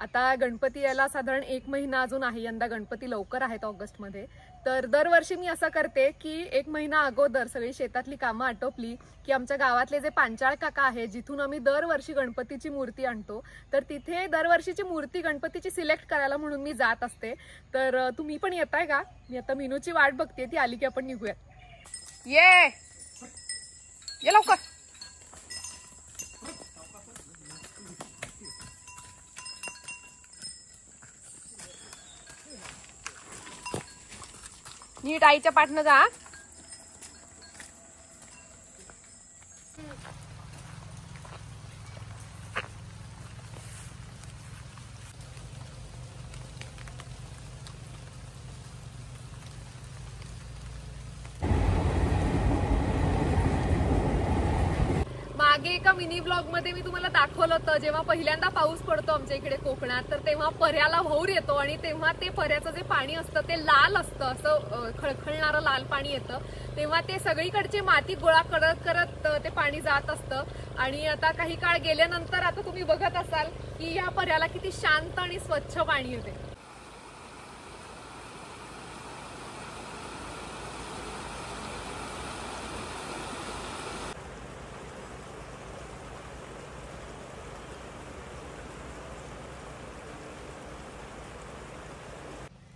आता गणपती यायला साधारण 1 महिना अजून आहे. यंदा गणपती लवकर आहेत ऑगस्टमध्ये. तर दरवर्षी मी असं करते की 1 महिना अगोदर सगळी शेतातली कामं आटोपली की आमच्या गावातले जे पांचाळ काका आहेत, जिथून आम्ही दरवर्षी गणपतीची मूर्ती आणतो, तर तिथे दरवर्षीची मूर्ती गणपतीची सिलेक्ट करायला म्हणून मी जात असते. तर तुम्ही पण येताय का? मी आता मीनूची वाट बघते, ती आली की आपण निघूया. ये लवकर. नीट आईच्या पाठनं जा. मागे एका मिनी ब्लॉग मध्ये मी तुम्हाला दाखवलं होतं, जेव्हा पहिल्यांदा पाऊस पडतो आमच्या इकडे कोकणात, तर तेव्हा पर्याला भौर येतो आणि तेव्हा ते पर्याचं जे पाणी असतं ते लाल असतं, असं खळखळणारं लाल पाणी येतं. तेव्हा ते सगळीकडची माती गोळा करत करत ते पाणी जात असतं. आणि आता काही काळ गेल्यानंतर आता तुम्ही बघत असाल की या पर्याला किती शांत आणि स्वच्छ पाणी येते.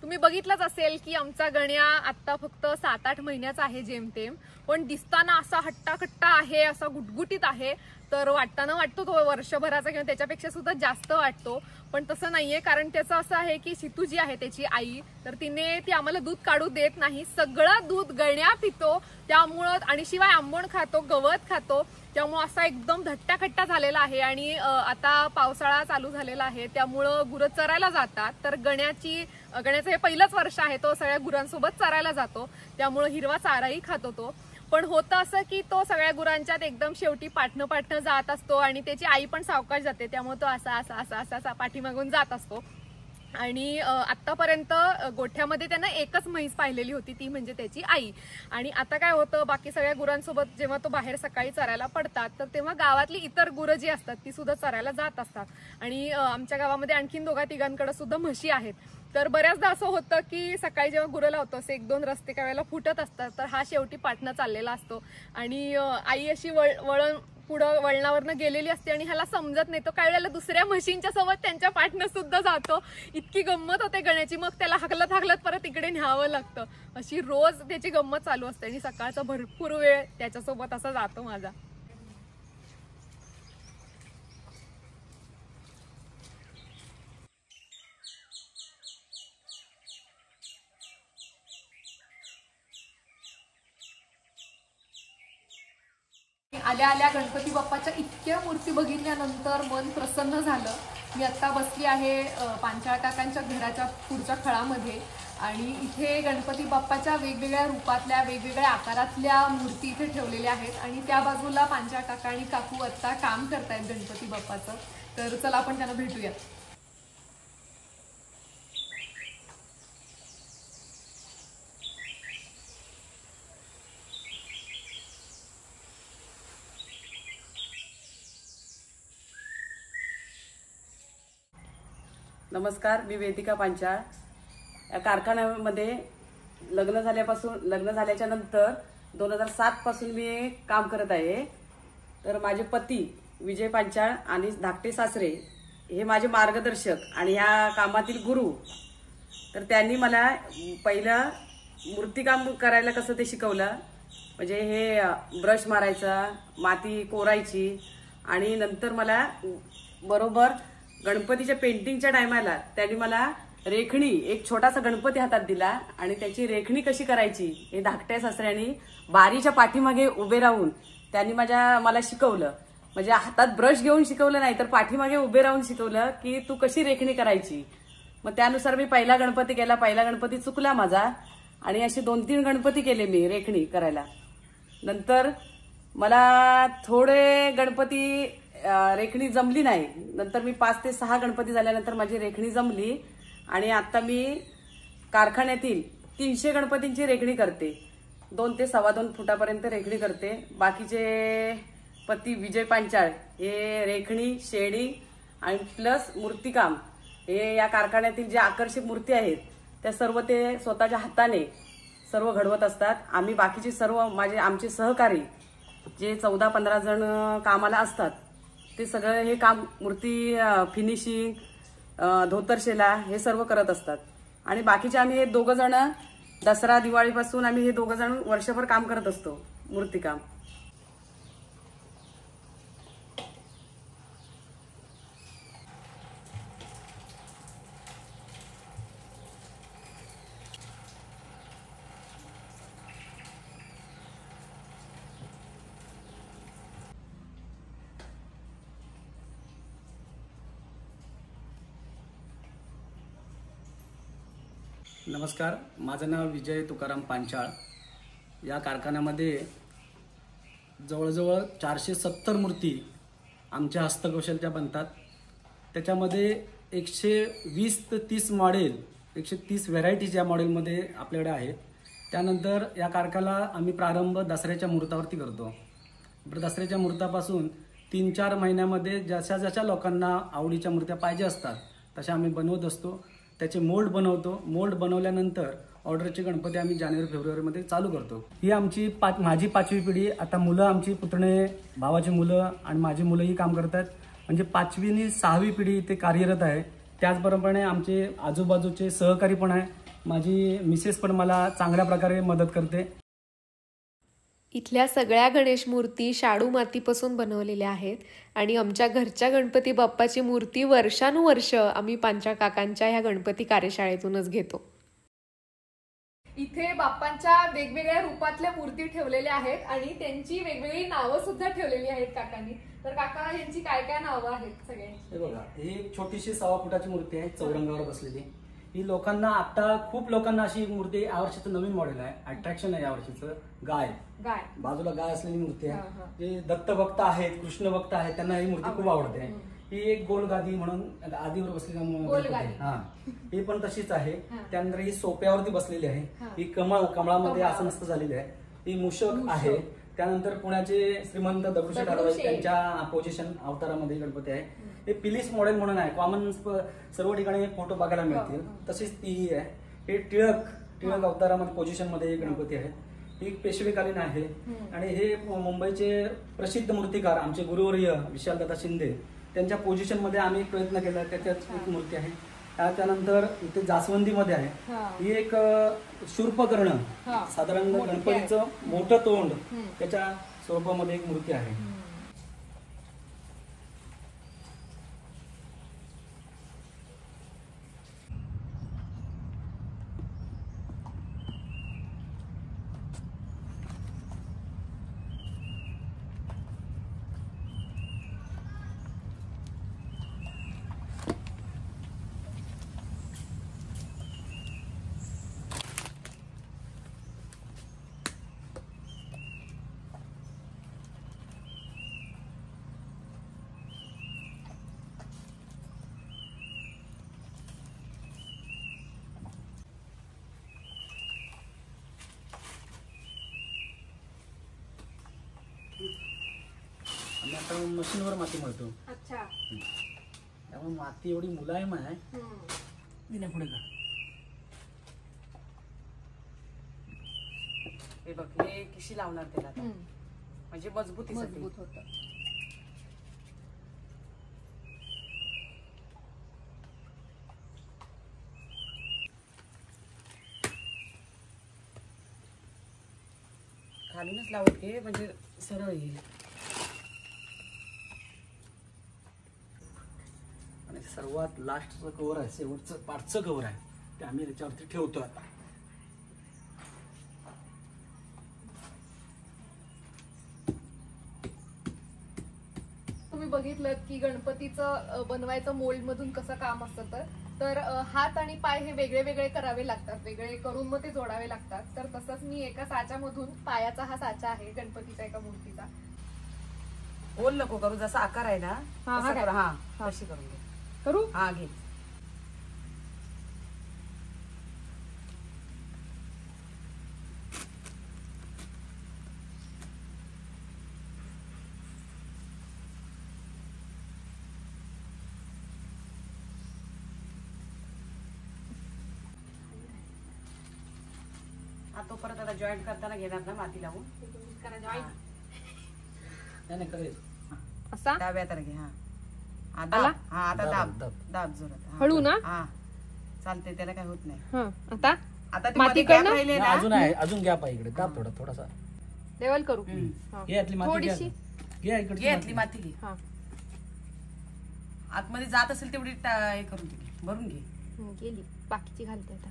तुम्ही बघितलंच असेल की आमचा गण्या आता फक्त 7-8 महिन्याचा आहे जेमतेम, पण दिसताना असा हट्टाकट्टा आहे, असा गुटगुटीत आहे. तर वाटताना वाटतो तो वर्षभराचा किंवा त्याच्यापेक्षा सुद्धा जास्त वाटतो, पण तसं नाहीये. कारण त्याचं असं आहे की सितू जी आहे त्याची आई, तर ती आम्हाला दूध काढू देत नाही. सगळं दूध गण्या पितो त्यामुळं, आणि शिवाय आंबोण खातो, गवत खातो. त्यामुळे असा एकदम धट्टाखट्टा झालेला आहे. आणि आता पावसाळा चालू झालेला आहे, त्यामुळं गुरं चरायला जातात. तर गण्याचं हे पहिलंच वर्ष आहे, तो सगळ्या गुरांसोबत चरायला जातो, त्यामुळं हिरवा चाराही खातो तो. पण होतं असं की तो सगळ्या गुरांच्यात एकदम शेवटी पाठणं जात असतो आणि त्याची आई पण सावकाश जाते, त्यामुळे तो असा पाठीमागून जात असतो. आणि आतापर्यंत गोठ्यामध्ये त्यानं एकच म्हैस पाहिलेली होती, ती म्हणजे त्याची आई. आणि आता काय होतं, बाकी सगळ्या गुरांसोबत जेव्हा तो बाहेर सकाळी चरायला पडतात, तर तेव्हा गावातली इतर गुरं जी असतात ती सुद्धा चरायला जात असतात. आणि आमच्या गावामध्ये आणखीन 2-3 सुद्धा म्हशी आहेत. तर बऱ्याचदा असं होतं की सकाळी जेव्हा गुरं लावतो, असे 1-2 रस्ते काही वेळेला फुटत असतात, तर हा शेवटी पाठणं चाललेला असतो आणि आई अशी पुढं वळणावरनं गेलेली असते आणि ह्याला समजत नाही. तो काही वेळेला दुसऱ्या म्हशींच्या सोबत त्यांच्या पाठणं सुद्धा जातो. इतकी गंमत होते गण्याची. मग त्याला हाकलत परत इकडे न्यावं लागतं. अशी रोज त्याची गंमत चालू असते आणि सकाळचा भरपूर वेळ त्याच्यासोबत असा जातो माझा. आल्या आल्या गणपती बाप्पाच्या इतक्या मूर्ती बघितल्यानंतर मन प्रसन्न झालं. मी आता बसली आहे पांचाळ काकांच्या घराच्या पुढच्या खळामध्ये आणि इथे गणपती बाप्पाच्या वेगवेगळ्या रूपातल्या, वेगवेगळ्या आकारातल्या मूर्ती इथे ठेवलेल्या आहेत. आणि त्या बाजूला पांचाळ काका आणि काकू आता काम करतायत गणपती बाप्पाचं. तर चला आपण त्यांना भेटूया. नमस्कार, मी वेदिका पांचाळ. या कारखान्यामध्ये लग्न झाल्याच्या नंतर 2007 पासून मी काम करत आहे. तर माझे पती विजय पांचाळ आणि धाकटे सासरे हे माझे मार्गदर्शक आणि या कामातील गुरु. तर त्यांनी मला पहिलं मूर्तिकाम करायला कसं ते शिकवलं. म्हणजे हे ब्रश मारायचा, माती कोरायची, आणि नंतर मला बरोबर गणपतीच्या पेंटिंगच्या टायमाला त्यांनी मला रेखणी, एक छोटासा गणपती हातात दिला आणि त्याची रेखणी कशी करायची हे धाकट्या सासऱ्यांनी बारीच्या पाठीमागे उभे राहून त्यांनी मला शिकवलं. म्हणजे हातात ब्रश घेऊन शिकवलं नाही, तर पाठीमागे उभे राहून शिकवलं की तू कशी रेखणी करायची. मग त्यानुसार मी पहिला गणपती केला. पहिला गणपती चुकला माझा आणि असे 2-3 गणपती केले मी रेखणी करायला. नंतर मला थोडे गणपती रेखणी जमली नाही. नंतर मी 5 ते 6 गणपती झाल्यानंतर माझी रेखणी जमली आणि आता मी कारखान्यातील 300 गणपतींची रेखणी करते. 2 ते 2.25 फुटापर्यंत रेखणी करते. बाकीचे पती विजय पांचाळ हे रेखणी, शेडी आणि प्लस मूर्तिकाम हे या कारखान्यातील जे आकर्षक मूर्ती आहेत त्या सर्व ते स्वतःच्या हाताने सर्व घडवत असतात. आम्ही बाकीचे सर्व आमचे सहकारी जे 14-15 जण कामाला असतात ते सगळं हे काम मूर्ती फिनिशिंग, धोतरशेला हे सर्व करत असतात. आणि बाकीचे आम्ही हे 2 जण दसरा दिवाळीपासून आम्ही हे 2 जण वर्षभर काम करत असतो मूर्तिकाम. नमस्कार, माझं नाव विजय तुकाराम पांचाळ. या कारखान्यामध्ये जवळजवळ 470 मूर्ती आमच्या हस्तकौशल्याच्या बनतात. त्याच्यामध्ये 120 ते 30 मॉडेल, 130 व्हेरायटीज या मॉडेलमध्ये आपल्याकडे आहेत. त्यानंतर या कारखान्याला आम्ही प्रारंभ दसऱ्याच्या मुहूर्तावरती करतो. दसऱ्याच्या मुहूर्तापासून 3-4 महिन्यामध्ये जशा लोकांना आवडीच्या मूर्त्या पाहिजे असतात तशा आम्ही बनवत असतो. त्याचे मोल्ड बनवतो. मोल्ड बनवल्यानंतर ऑर्डरचे गणपती आम्ही जानेवारी-फेब्रुवारीमध्ये चालू करतो. ही आमची माझी 5वी पिढी. आता मुलं, आमची पुतणे, भावाची मुलं आणि माझी मुलंही काम करतात. म्हणजे 5वी आणि 6वी पिढी इथे कार्यरत आहे. त्याचबरोबरने आमचे आजूबाजूचे सहकारी पण आहे. माझी मिसेस पण मला चांगल्या प्रकारे मदत करते. इथल्या सगळ्या गणेश मूर्ती शाडू मातीपासून बनवलेल्या आहेत आणि आमच्या घरच्या गणपती बाप्पाची मूर्ती वर्षानुवर्ष आम्ही पांचाळ काकांच्या ह्या गणपती कार्यशाळेतूनच घेतो. इथे बाप्पांच्या वेगवेगळ्या रूपातल्या मूर्ती ठेवलेल्या आहेत आणि त्यांची वेगवेगळी नावं सुद्धा ठेवलेली आहेत काकांनी. तर काका, यांची काय काय नावं आहेत सगळ्यांची? हे बघा, ही एक छोटीशी 1.25 फुटाची मूर्ती आहे, चौरंगावर बसलेली. ही लोकांना, आता खूप लोकांना अशी मूर्ती, यावर्षीचं नवीन मॉडेल आहे, अट्रॅक्शन आहे यावर्षीचं. गाय बाजूला गाय असलेली मूर्ती आहे. जे दत्तभक्त आहेत, कृष्ण भक्त आहेत, त्यांना ही मूर्ती खूप आवडते. ही एक गोलगादी म्हणून आधीवर बसलेली, हा, ही पण तशीच आहे. त्यानंतर ही सोप्यावरती बसलेली आहे. ही कमळामध्ये आसनस्थ झालेली आहे. ही मूषक आहे. त्यानंतर पुण्याचे श्रीमंत दगडूशेठ हलवाई त्यांच्या पोझिशन अवतारामध्ये गणपती आहे. हे पिलिस मॉडेल म्हणून आहे. कॉमन सर्व ठिकाणी फोटो बघायला मिळतील, तशीच तीही आहे. हे टिळक अवतारामध्ये पोझिशन मध्ये गणपती आहे. ही पेशवेकालीन आहे. आणि हे मुंबईचे प्रसिद्ध मूर्तिकार आमचे गुरुवर्य विशालदादा शिंदे त्यांच्या पोझिशन मध्ये आम्ही एक प्रयत्न केला, त्याच्यात एक मूर्ती आहे. त्यानंतर इथे जास्वंदीमध्ये आहे. ही एक शूर्पकर्ण, साधारण गणपतीचं मोठं तोंड त्याच्या स्वरूपामध्ये एक मूर्ती आहे. आम्ही आता मशीनवर माती मळतो. अच्छा, त्यामुळे माती एवढी मुलायम आहे. पुढे का हे बघ, हे किशी लावणार त्याला आता, म्हणजे मजबूतीसाठी. मजबूत होतं. खालूनच लावत घे म्हणजे सरळ येईल. आणि सर्वात लास्टचं कव्हर आहे, शेवटचं पाठचं कव्हर आहे, ते आम्ही त्याच्यावरती ठेवतो. आता तुम्ही बघितलं की गणपतीचं बनवायचं मोल्ड मधून कसं काम असतं. तर हात आणि पाय हे वेगळे वेगळे करावे लागतात, वेगळे करून मग ते जोडावे लागतात. तर तसंच मी एका साच्यामधून, पायाचा हा साचा आहे गणपतीचा एका मूर्तीचा. गोल नको करू, जसा आकार आहे ना तसा कर. हा, अशी करून घे. करू? हा, घे. तो परत आता जॉईंट करताना घेणार ना माती लावून. नाही करेल. असा डाव्या तर घे. हा आला? हा आता दाब दाब जोरात. हळू ना? हा चालते, त्याला काय होत नाही. हा आता आता ते माती मध्ये करणं? gap राहिले ना. अजून आहे, अजून गॅप आहे इकडे. दाब थोडासा. लेवल करू. हा. घे यातली माती. थोडीशी. घे इकडची घे यातली माती घे. हा आतमध्ये जात असेल तेवढी हे करून घे, भरून घे. गेली, बाकीची घालते आता.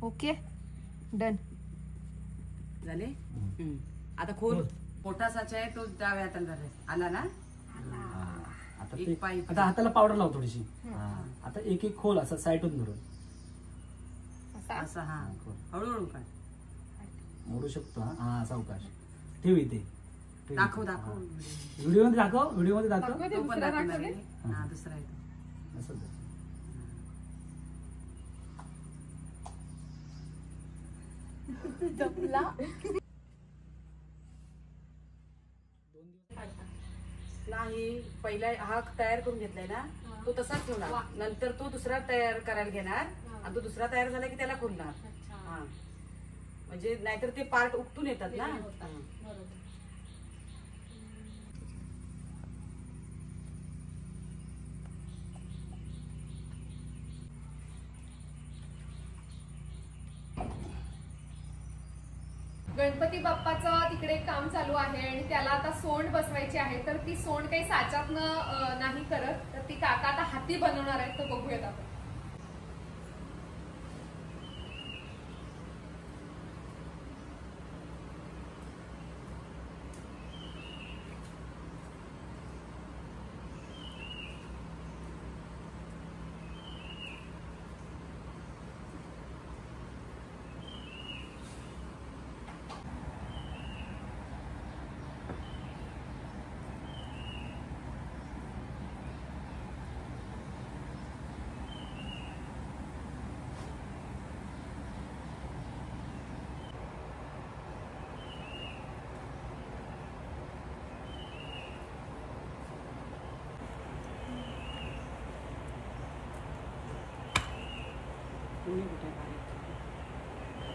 ओके डन झाले. आता खोल पोटासाचा आहे तो डाव्या हाताला धरायचा. आला ना. आता एक पाय. आता हाताला पावडर लाव थोडीशी. आता एक एक खोल असं साईडून धरून असा. हा हळूहळू काढ. मोडू शकतो. हा सावकाश ठेव इथे. दाखव दाखव व्हिडिओ मध्ये दाखव. व्हिडिओ मध्ये दाखव. तो पण दाखवणार आहे. हा दुसरा आहे तो. असं धर. नाही, पहिला हा तयार करून घेतलाय ना, तो तसाच ठेवणार. नंतर तो दुसरा तयार करायला घेणार आणि तो दुसरा तयार झाला की त्याला खोलणार. हा म्हणजे नाहीतर ते पार्ट उपटून येतात ना. गणपती बाप्पाचं तिकडे काम चालू आहे आणि त्याला आता सोंड बसवायची आहे. तर ती सोंड काही साच्यातनं नाही करत, तर ती काका आता हाती बनवणार आहेत. तर बघूयात आपण.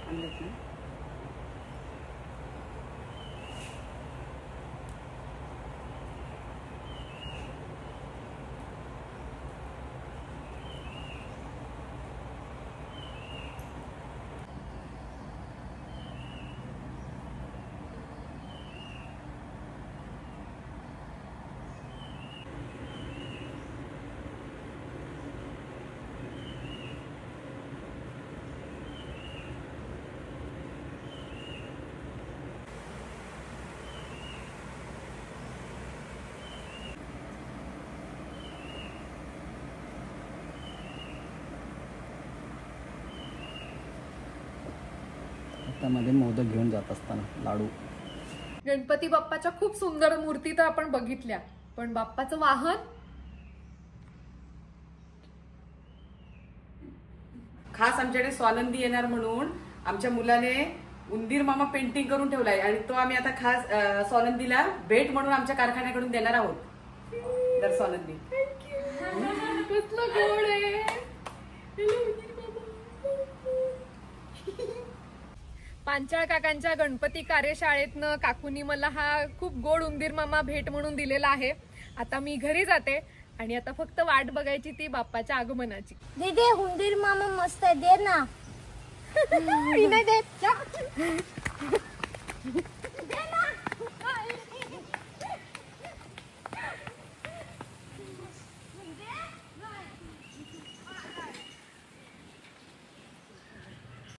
आणलेत ना. मध्ये मोदक घेऊन जात असताना लाडू. गणपती बाप्पाच्या खूप सुंदर मूर्ती तर आपण बघितल्या, पण बाप्पाचं वाहन खास आमच्याकडे स्वानंदी येणार म्हणून आमच्या मुलाने उंदीर मामा पेंटिंग करून ठेवलाय आणि तो आम्ही आता खास स्वानंदीला भेट म्हणून आमच्या कारखान्याकडून देणार आहोत. तर स्वानंदी कसलं गोड आहे. पांचाळ काकांच्या गणपती कार्यशाळेतनं काकूनी मला हा खूप गोड उंदीर मामा भेट म्हणून दिलेला आहे. आता मी घरी जाते आणि आता फक्त वाट बघायची ती बाप्पाच्या आगमनाची. दीदी उंदीर मामा मस्त आहे, दे ना. नाही देत.